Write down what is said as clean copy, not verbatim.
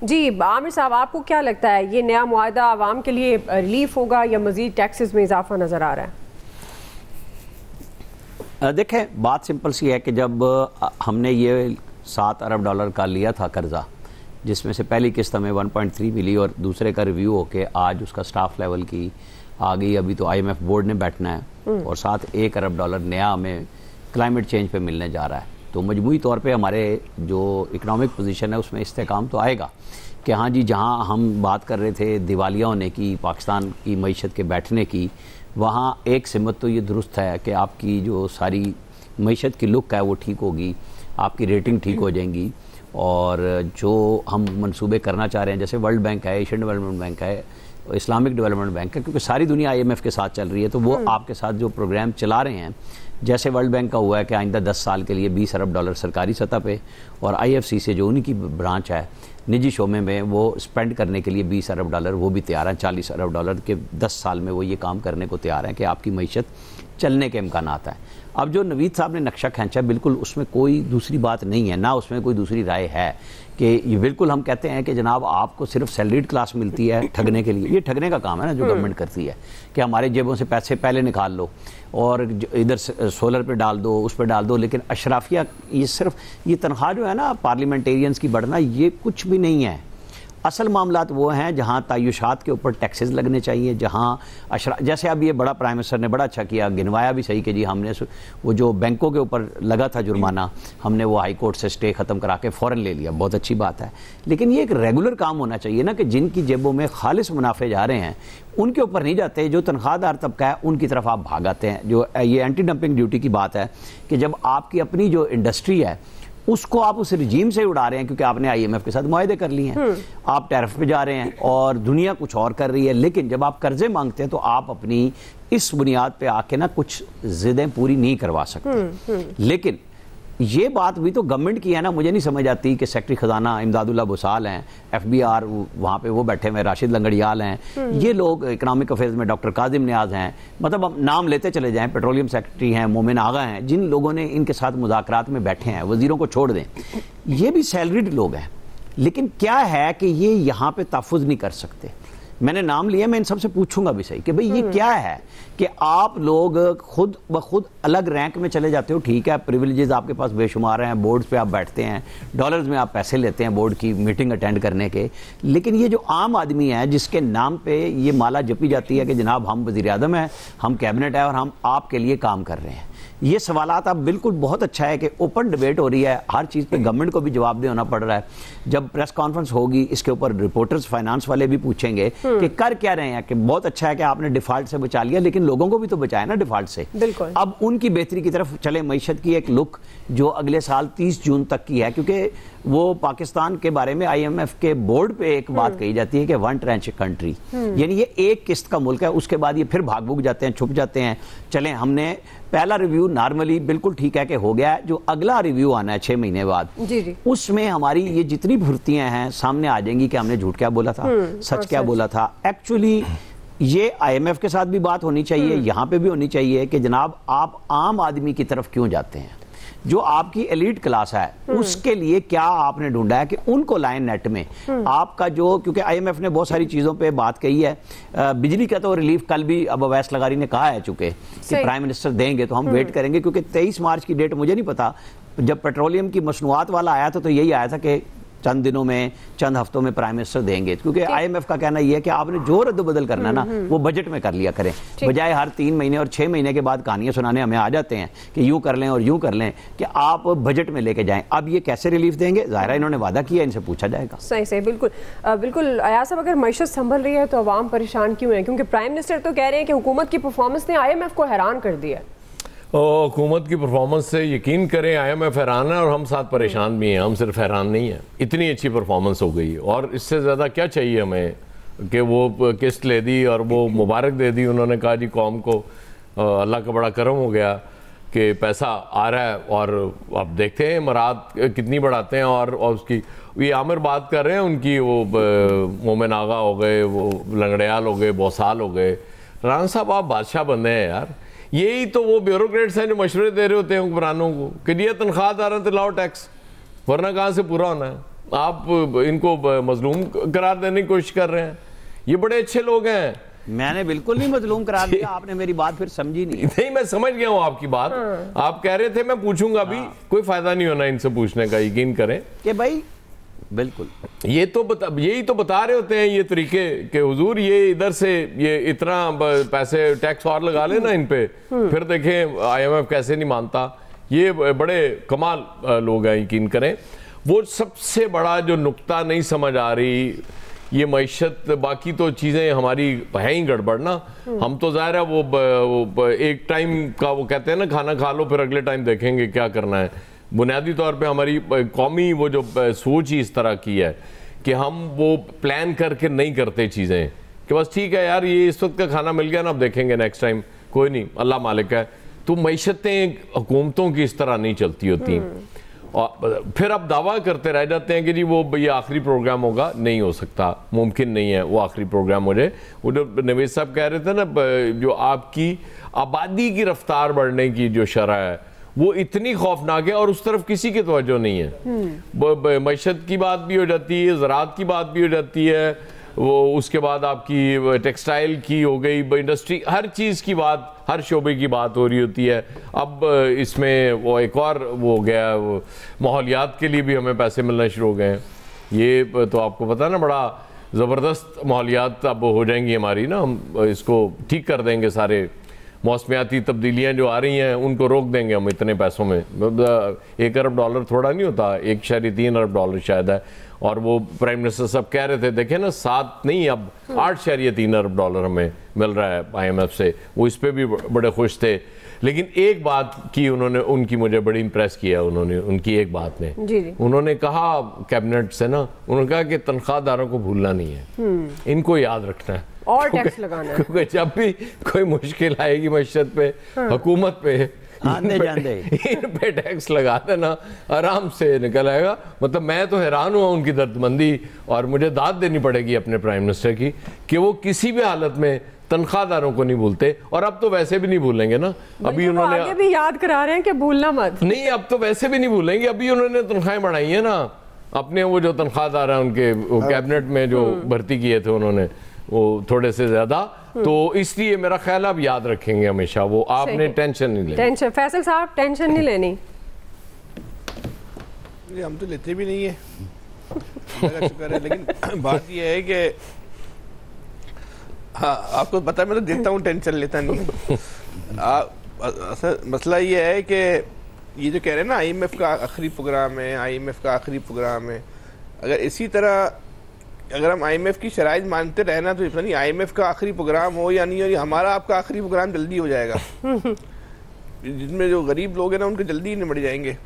जी आमिर साहब, आपको क्या लगता है ये नया मुआहदा आवाम के लिए रिलीफ होगा या मजीद टैक्सेस में इजाफा नजर आ रहा है? देखें, बात सिंपल सी है कि जब हमने ये $7 अरब का लिया था कर्जा, जिसमें से पहली किस्त हमें 1.3 मिली और दूसरे का रिव्यू होके आज उसका स्टाफ लेवल की आ गई, अभी तो IMF बोर्ड ने बैठना है और साथ $1 अरब नया हमें क्लाइमेट चेंज पे मिलने जा रहा है। तो मजमूई तौर पे हमारे जो इकनॉमिक पोजीशन है उसमें इस्तेकाम तो आएगा कि हाँ जी, जहाँ हम बात कर रहे थे दिवालिया होने की, पाकिस्तान की मईशत के बैठने की, वहाँ एक सिमत तो ये दुरुस्त है कि आपकी जो सारी मईशत की लुक है वो ठीक होगी, आपकी रेटिंग ठीक हो जाएंगी और जो हम मंसूबे करना चाह रहे हैं, जैसे वर्ल्ड बैंक है, एशियन डेवलपमेंट बैंक है, इस्लामिक डेवलपमेंट बैंक है, क्योंकि सारी दुनिया IMF के साथ चल रही है, तो वो आपके साथ जो प्रोग्राम चला रहे हैं, जैसे वर्ल्ड बैंक का हुआ है कि आइंदा 10 साल के लिए $20 अरब सरकारी सतह पे और IFC से जो उन्हीं की ब्रांच है निजी शोबे में वो स्पेंड करने के लिए $20 अरब वो भी तैयार हैं। $40 अरब के 10 साल में वो ये काम करने को तैयार हैं कि आपकी मईशत चलने के इम्कानात हैं। अब जो नवीद साहब ने नक्शा खींचा, बिल्कुल उसमें कोई दूसरी बात नहीं है, ना उसमें कोई दूसरी राय है कि ये बिल्कुल हम कहते हैं कि जनाब आपको सिर्फ सैलरीड क्लास मिलती है ठगने के लिए। ये ठगने का काम है ना जो गवर्नमेंट करती है कि हमारे जेबों से पैसे पहले निकाल लो और इधर सोलर पे डाल दो, उस पर डाल दो, लेकिन अशराफिया ये सिर्फ ये तनख्वाह जो है ना पार्लियामेंटेरियंस की बढ़ना, ये कुछ भी नहीं है। असल मामलात वो हैं जहाँ तायुशात के ऊपर टैक्सेस लगने चाहिए, जहाँ जैसे अब ये बड़ा प्राइम मिनिस्टर ने बड़ा अच्छा किया, गिनवाया भी सही कि जी हमने वो जो बैंकों के ऊपर लगा था जुर्माना, हमने वो हाई कोर्ट से स्टे ख़त्म करा के फ़ौरन ले लिया, बहुत अच्छी बात है। लेकिन ये एक रेगुलर काम होना चाहिए ना कि जिनकी जेबों में खालिस मुनाफे जा रहे हैं उनके ऊपर नहीं जाते, जो तनख्वाहदार तबका है उनकी तरफ आप भागाते हैं। जो ये एंटी डंपिंग ड्यूटी की बात है कि जब आपकी अपनी जो इंडस्ट्री है उसको आप उस रिजीम से उड़ा रहे हैं क्योंकि आपने IMF के साथ मुआहदे कर लिए हैं, आप टैरिफ पे जा रहे हैं और दुनिया कुछ और कर रही है, लेकिन जब आप कर्जे मांगते हैं तो आप अपनी इस बुनियाद पे आके ना कुछ जिदें पूरी नहीं करवा सकते। लेकिन ये बात भी तो गवर्नमेंट की है ना, मुझे नहीं समझ आती कि सेक्रेटरी खजाना इमदादुल्ला बुसाल हैं, FBR वहाँ पे वो बैठे हुए राशिद लंगड़ियाल हैं, ये लोग इकनॉमिक अफेयर्स में डॉक्टर काजिम नियाज हैं, मतलब हम नाम लेते चले जाएं, पेट्रोलियम सेक्रेटरी हैं, मोमिन आगा हैं, जिन लोगों ने इनके साथ मुज़ाकरात में बैठे हैं, वजीरों को छोड़ दें, ये भी सैलरीड लोग हैं। लेकिन क्या है कि ये यहाँ पे तहफ़्फ़ुज़ नहीं कर सकते। मैंने नाम लिया, मैं इन सबसे पूछूंगा भी सही कि भाई ये क्या है कि आप लोग खुद ब खुद अलग रैंक में चले जाते हो। ठीक है, प्रिविलेजेस आपके पास बेशुमार हैं, बोर्ड्स पे आप बैठते हैं, डॉलर्स में आप पैसे लेते हैं बोर्ड की मीटिंग अटेंड करने के, लेकिन ये जो आम आदमी है जिसके नाम पे ये माला जपी जाती है कि जनाब हम वज़ीर आज़म हैं, हम कैबिनेट है और हम आपके लिए काम कर रहे हैं, ये सवालात अब बिल्कुल बहुत अच्छा है कि ओपन डिबेट हो रही है, हर चीज़ पे गवर्नमेंट को भी जवाब देना पड़ रहा है। जब प्रेस कॉन्फ्रेंस होगी इसके ऊपर रिपोर्टर्स फाइनेंस वाले भी पूछेंगे कि कर क्या रहे हैं, कि बहुत अच्छा है कि आपने डिफॉल्ट से बचा लिया, लेकिन लोगों को भी तो बचाया ना डिफॉल्ट से। अब उनकी बेहतरी की तरफ चले, मईशत की एक लुक जो अगले साल 30 जून तक की है, क्योंकि वो पाकिस्तान के बारे में IMF के बोर्ड पे एक बात कही जाती है कि वन ट्रेंच कंट्री, यानी ये एक किस्त का मुल्क है, उसके बाद ये फिर भाग भूग जाते हैं, छुप जाते हैं। चलें, हमने पहला रिव्यू नॉर्मली बिल्कुल ठीक है कि हो गया है, जो अगला रिव्यू आना है 6 महीने बाद, उसमें हमारी ये जितनी भुर्तियां हैं सामने आ जाएंगी कि हमने झूठ क्या बोला था, सच क्या बोला था। एक्चुअली ये IMF के साथ भी बात होनी चाहिए, यहाँ पे भी होनी चाहिए कि जनाब आप आम आदमी की तरफ क्यों जाते हैं, जो आपकी एलीट क्लास है उसके लिए क्या आपने ढूंढा है कि उनको लाइन नेट में आपका जो, क्योंकि IMF ने बहुत सारी चीज़ों पे बात कही है, बिजली का तो रिलीफ कल भी अब अवैस लगारी ने कहा है चूंकि कि प्राइम मिनिस्टर देंगे, तो हम वेट करेंगे, क्योंकि 23 मार्च की डेट मुझे नहीं पता, जब पेट्रोलियम की मसनूआत वाला आया था तो यही आया था कि चंद दिनों में, चंद हफ्तों में प्राइम मिनिस्टर देंगे, क्योंकि IMF का कहना यह है कि आपने जो रद्द-बदल करना है ना वो बजट में कर लिया करें, बजाय हर 3 महीने और 6 महीने के बाद कहानियां सुनाने हमें आ जाते हैं कि यूं कर लें और यूं कर लें, कि आप बजट में लेके जाएं। अब ये कैसे रिलीफ देंगे, ज़ाहिर इन्होंने वादा किया, इनसे पूछा जाएगा। सही बिल्कुल बिल्कुल। अयाज साहब, अगर मईशत संभल रही है तो अवाम परेशान क्यों है, क्योंकि प्राइम मिनिस्टर तो कह रहे हैं कि हुकूमत की परफॉर्मेंस ने IMF को हैरान कर दिया। हुकूमत की परफॉर्मेंस से यकीन करें IMF हैरान है और हम साथ परेशान भी हैं, हम सिर्फ हैरान नहीं हैं, इतनी अच्छी परफॉर्मेंस हो गई और इससे ज़्यादा क्या चाहिए हमें कि वो किस्त ले दी और वो मुबारक दे दी। उन्होंने कहा जी कौम को अल्लाह का बड़ा करम हो गया कि पैसा आ रहा है, और अब देखते हैं मराद कितनी बढ़ाते हैं। और उसकी ये आमिर बात कर रहे हैं उनकी, वो मोमिन आगा हो गए, वो लंगड़ियाल हो गए, बौसाल हो गए। राना साहब आप बादशाह बंदे हैं यार, यही तो वो ब्यूरोक्रेट्स हैं जो मशवरे दे रहे होते हैं हुक्मरानों को कि ये तनख्वाहदार तो लाओ टैक्स, वरना कहाँ से पूरा होना है। आप इनको मजलूम करार देने की कोशिश कर रहे हैं। ये बड़े अच्छे लोग हैं। मैंने बिल्कुल नहीं मजलूम करार दिया, आपने मेरी बात फिर समझी नहीं। नहीं, मैं समझ गया हूँ आपकी बात। आप कह रहे थे मैं पूछूंगा अभी, कोई फायदा नहीं होना इनसे पूछने का, यकीन करें कि भाई बिल्कुल यही तो बता रहे होते हैं ये तरीके के हुजूर, ये इधर से ये इतना पैसे टैक्स और लगा लेना इन पे, फिर देखें IMF कैसे नहीं मानता। ये बड़े कमाल लोग हैं, यकीन करें। वो सबसे बड़ा जो नुक्ता नहीं समझ आ रही, ये मईशत, बाकी तो चीज़ें हमारी है ही गड़बड़ ना। हम तो ज़ाहिर है वो एक टाइम का वो कहते हैं ना, खाना खा लो फिर अगले टाइम देखेंगे क्या करना है। बुनियादी तौर पे हमारी कौमी वो जो सोच ही इस तरह की है कि हम वो प्लान करके नहीं करते चीज़ें, कि बस ठीक है यार ये इस वक्त का खाना मिल गया ना, अब देखेंगे नेक्स्ट टाइम, कोई नहीं, अल्लाह मालिक है। तो मईशतें हुकूमतों की इस तरह नहीं चलती होती। और फिर आप दावा करते रह जाते हैं कि जी वो ये आखिरी प्रोग्राम होगा, नहीं हो सकता, मुमकिन नहीं है वो आखिरी प्रोग्राम हो जाए। वो जो नवीद साहब कह रहे थे ना, जो आपकी आबादी की रफ्तार बढ़ने की जो शरह है वो इतनी खौफनाक है और उस तरफ किसी की तवज्जो नहीं है। मईशत की बात भी हो जाती है, ज़राअत की बात भी हो जाती है, वो उसके बाद आपकी टेक्सटाइल की हो गई, इंडस्ट्री, हर चीज़ की बात, हर शोबे की बात हो रही होती है। अब इसमें वो एक और वो हो गया, माहौलियात के लिए भी हमें पैसे मिलना शुरू हो गए हैं। ये तो आपको पता है ना, बड़ा ज़बरदस्त माहौलियात अब हो जाएंगी हमारी ना, हम इसको ठीक कर देंगे। सारे मौसमियाती तब्दीलियाँ जो आ रही हैं उनको रोक देंगे हम इतने पैसों में। 1 अरब डॉलर थोड़ा नहीं होता, 1.3 अरब डॉलर शायद है। और वो प्राइम मिनिस्टर सब कह रहे थे, देखें ना, 7 नहीं अब 8.3 अरब डॉलर हमें मिल रहा है IMF से। वो इस पर भी बड़े खुश थे। लेकिन एक बात की उन्होंने, उनकी मुझे बड़ी इंप्रेस किया उन्होंने, उनकी एक बात ने जी। उन्होंने कहा कैबिनेट से ना, उन्होंने कहा कि तनख्वाहदारों को भूलना नहीं है, इनको याद रखना है और टैक्स लगाना है, क्योंकि जब भी कोई मुश्किल आएगी मईशत पे, हुकूमत पे, इन पे टैक्स लगा देना, आराम से निकल आएगा। मतलब मैं तो हैरान हुआ उनकी दर्दमंदी, और मुझे दाद देनी पड़ेगी अपने प्राइम मिनिस्टर की कि वो किसी भी हालत में तनख्वाहदारों को नहीं भूलते। और अब तो वैसे भी नहीं भूलेंगे ना, अभी उन्होंने आगे भी याद करा रहे हैं कि भूलना मत। नहीं, अब तो वैसे भी नहीं भूलेंगे। अभी उन्होंने तनख्वाहें बढ़ाई है ना अपने, वो जो तनख्वाहदार हैं उनके, कैबिनेट में जो भर्ती किए थे उन्होंने, वो थोड़े से ज्यादा, तो इसलिए मेरा ख्याल आप याद रखेंगे हमेशा वो। आपने टेंशन नहीं लेनी। टेंशन, फैसल साहब टेंशन नहीं लेनी। हम तो लेते भी नहीं है, शुक्र है। लेकिन बात यह है कि हाँ, आपको पता है मैं तो देता हूँ, टेंशन लेता नहीं। मसला ये है कि ये जो कह रहे हैं ना IMF का आखिरी प्रोग्राम है, IMF का आखिरी प्रोग्राम है, अगर इसी तरह अगर हम IMF की शराइत मानते रहना तो नहीं IMF का आखिरी प्रोग्राम हो या नहीं हो, हमारा आपका आखिरी प्रोग्राम जल्दी हो जाएगा। जिसमें जो गरीब लोग हैं ना उनके जल्दी ही निपट जाएंगे।